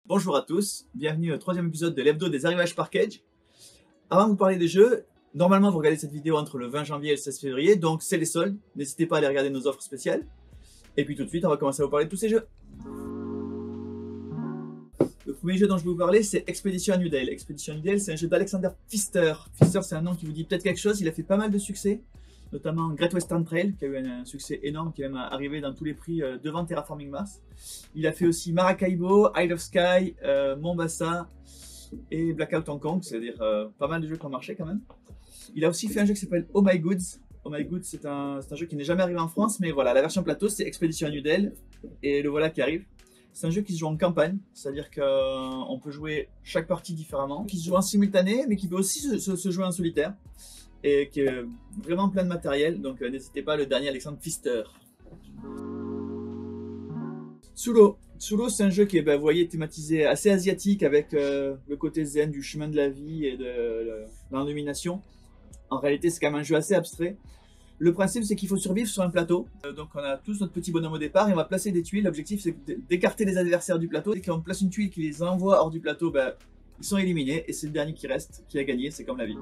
Bonjour à tous, bienvenue au troisième épisode de l'hebdo des arrivages par Cage. Avant de vous parler des jeux, normalement vous regardez cette vidéo entre le 20 janvier et le 16 février, donc c'est les soldes, n'hésitez pas à aller regarder nos offres spéciales. Et puis tout de suite on va commencer à vous parler de tous ces jeux. Le premier jeu dont je vais vous parler c'est Expedition à New Dale. Expedition à New Dale c'est un jeu d'Alexander Pfister. Pfister c'est un nom qui vous dit peut-être quelque chose, il a fait pas mal de succès, notamment Great Western Trail qui a eu un succès énorme, qui est même arrivé dans tous les prix devant Terraforming Mars. Il a fait aussi Maracaibo, Isle of Skye, Mombasa et Blackout Hong Kong, c'est-à-dire pas mal de jeux qui ont marché quand même. Il a aussi fait un jeu qui s'appelle Oh My Goods. Oh My Goods c'est un jeu qui n'est jamais arrivé en France, mais voilà, la version plateau c'est Expedition à New Dale et le voilà qui arrive. C'est un jeu qui se joue en campagne, c'est-à-dire qu'on peut jouer chaque partie différemment, qui se joue en simultané, mais qui peut aussi se jouer en solitaire, et qui est vraiment plein de matériel, donc n'hésitez pas, le dernier Alexander Pfister. Tsulo, c'est un jeu qui est, vous voyez, thématisé assez asiatique, avec le côté zen du chemin de la vie et de l'illumination. En réalité, c'est quand même un jeu assez abstrait. Le principe, c'est qu'il faut survivre sur un plateau. Donc on a tous notre petit bonhomme au départ et on va placer des tuiles. L'objectif, c'est d'écarter les adversaires du plateau. Dès qu'on place une tuile qui les envoie hors du plateau, ils sont éliminés et c'est le dernier qui reste qui a gagné, c'est comme la vie.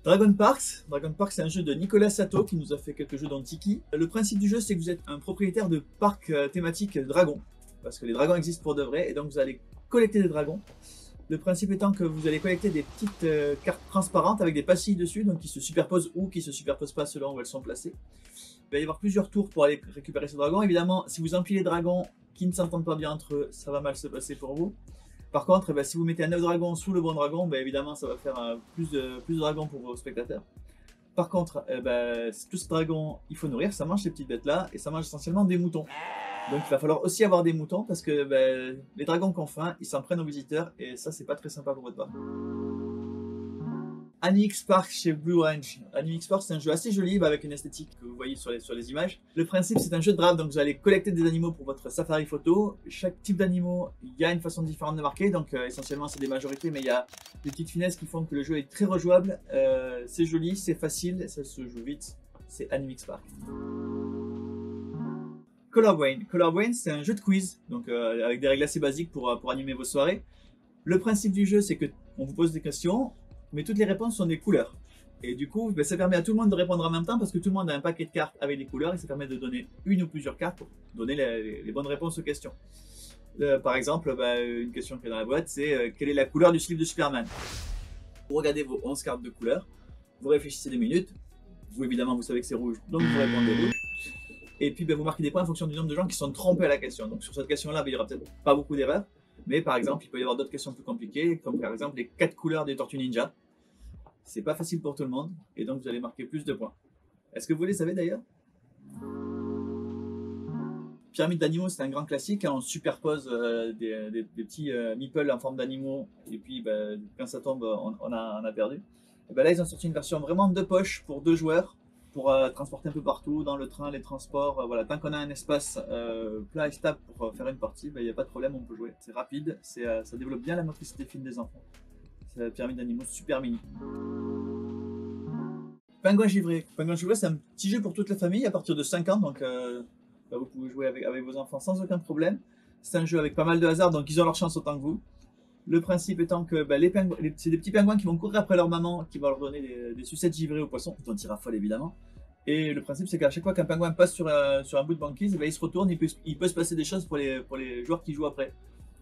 Dragon Parks, c'est un jeu de Nicolas Sato qui nous a fait quelques jeux dans Tiki. Le principe du jeu, c'est que vous êtes un propriétaire de parc thématique dragons, parce que les dragons existent pour de vrai, et donc vous allez collecter des dragons. Le principe étant que vous allez collecter des petites cartes transparentes avec des pastilles dessus, donc qui se superposent ou qui se superposent pas selon où elles sont placées. Il va y avoir plusieurs tours pour aller récupérer ce dragon. Évidemment, si vous empilez les dragons qui ne s'entendent pas bien entre eux, ça va mal se passer pour vous. Par contre, si vous mettez un œuf dragon sous le bon dragon, évidemment ça va faire plus de dragons pour vos spectateurs. Par contre, tous ces dragons, il faut nourrir, ça mange ces petites bêtes là, et ça mange essentiellement des moutons. Donc il va falloir aussi avoir des moutons, parce que les dragons qui ont faim, ils s'en prennent aux visiteurs, et ça c'est pas très sympa pour votre part. Annie X Park chez Blue Ranch. Annie X Park c'est un jeu assez joli avec une esthétique que vous voyez sur les images. Le principe c'est un jeu de draft, donc vous allez collecter des animaux pour votre safari photo. Chaque type d'animaux, il y a une façon différente de marquer, donc essentiellement c'est des majorités, mais il y a des petites finesses qui font que le jeu est très rejouable. C'est joli, c'est facile, ça se joue vite. C'est Annie X Park. Color Brain c'est un jeu de quiz, donc avec des règles assez basiques pour animer vos soirées. Le principe du jeu c'est que on vous pose des questions, mais toutes les réponses sont des couleurs. Et du coup, ça permet à tout le monde de répondre en même temps parce que tout le monde a un paquet de cartes avec des couleurs et ça permet de donner une ou plusieurs cartes pour donner les bonnes réponses aux questions. Par exemple, une question qui est dans la boîte, c'est quelle est la couleur du slip de Superman? Vous regardez vos 11 cartes de couleurs, vous réfléchissez 2 minutes, vous évidemment vous savez que c'est rouge, donc vous répondez rouge. Et puis vous marquez des points en fonction du nombre de gens qui sont trompés à la question. Donc sur cette question-là, il n'y aura peut-être pas beaucoup d'erreurs. Mais par exemple, il peut y avoir d'autres questions plus compliquées, comme par exemple les 4 couleurs des Tortues Ninja. C'est pas facile pour tout le monde, et donc vous allez marquer plus de points. Est-ce que vous les savez d'ailleurs? Pyramide d'animaux, c'est un grand classique. On superpose des petits meeples en forme d'animaux, et puis quand ça tombe, on a perdu. Et là, ils ont sorti une version vraiment de poche pour 2 joueurs, pour transporter un peu partout, dans le train, les transports. Voilà, tant qu'on a un espace plat et stable pour faire une partie, il n'y a pas de problème, on peut jouer. C'est rapide, ça développe bien la motricité fine des enfants. C'est la pyramide d'animaux super mini. Pingouin givré. Pingouin givré, c'est un petit jeu pour toute la famille à partir de 5 ans, donc vous pouvez jouer avec vos enfants sans aucun problème. C'est un jeu avec pas mal de hasard, donc ils ont leur chance autant que vous. Le principe étant que c'est des petits pingouins qui vont courir après leur maman, qui va leur donner des sucettes givrées aux poissons, dont ils raffolent évidemment. Et le principe c'est qu'à chaque fois qu'un pingouin passe sur un bout de banquise, il se retourne, il peut se passer des choses pour les joueurs qui jouent après.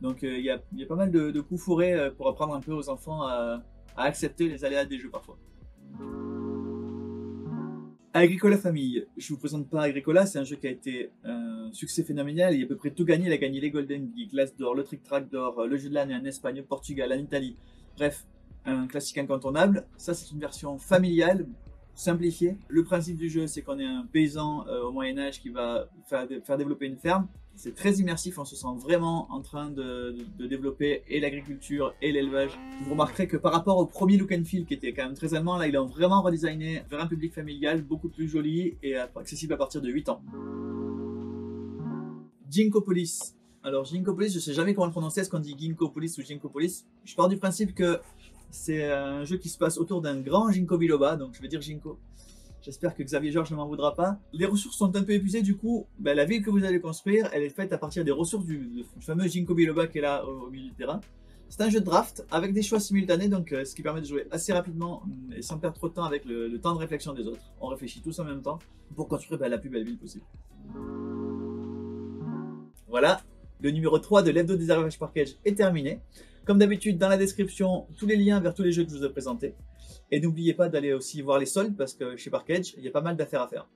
Donc il y a pas mal de coups fourrés pour apprendre un peu aux enfants à accepter les aléas des jeux parfois. Agricola Famille. Je vous présente pas Agricola, c'est un jeu qui a été un succès phénoménal. Il a à peu près tout gagné. Il a gagné les Golden Geek, l'As d'Or, le Trick Track d'Or, le jeu de l'année en Espagne, au Portugal, en Italie. Bref, un classique incontournable. Ça, c'est une version familiale, simplifiée. Le principe du jeu, c'est qu'on est un paysan au Moyen-Âge qui va faire développer une ferme. C'est très immersif, on se sent vraiment en train de développer et l'agriculture et l'élevage. Vous remarquerez que par rapport au premier look and feel qui était quand même très allemand, là ils l'ont vraiment redesigné vers un public familial, beaucoup plus joli et accessible à partir de 8 ans. Ginkopolis. Alors Ginkopolis, je sais jamais comment le prononcer, est-ce qu'on dit Ginkopolis ou Ginkopolis? Je pars du principe que c'est un jeu qui se passe autour d'un grand ginkgo biloba, donc je vais dire Ginkgo. J'espère que Xavier Georges ne m'en voudra pas. Les ressources sont un peu épuisées, du coup, la ville que vous allez construire, elle est faite à partir des ressources du fameux Ginkgo biloba qui est là au milieu du terrain. C'est un jeu de draft avec des choix simultanés, donc ce qui permet de jouer assez rapidement et sans perdre trop de temps avec le temps de réflexion des autres. On réfléchit tous en même temps pour construire la plus belle ville possible. Voilà, le numéro 3 de l'Hebdo des arrivages par Cage est terminé. Comme d'habitude, dans la description, tous les liens vers tous les jeux que je vous ai présentés. Et n'oubliez pas d'aller aussi voir les soldes parce que chez Parkage, il y a pas mal d'affaires à faire.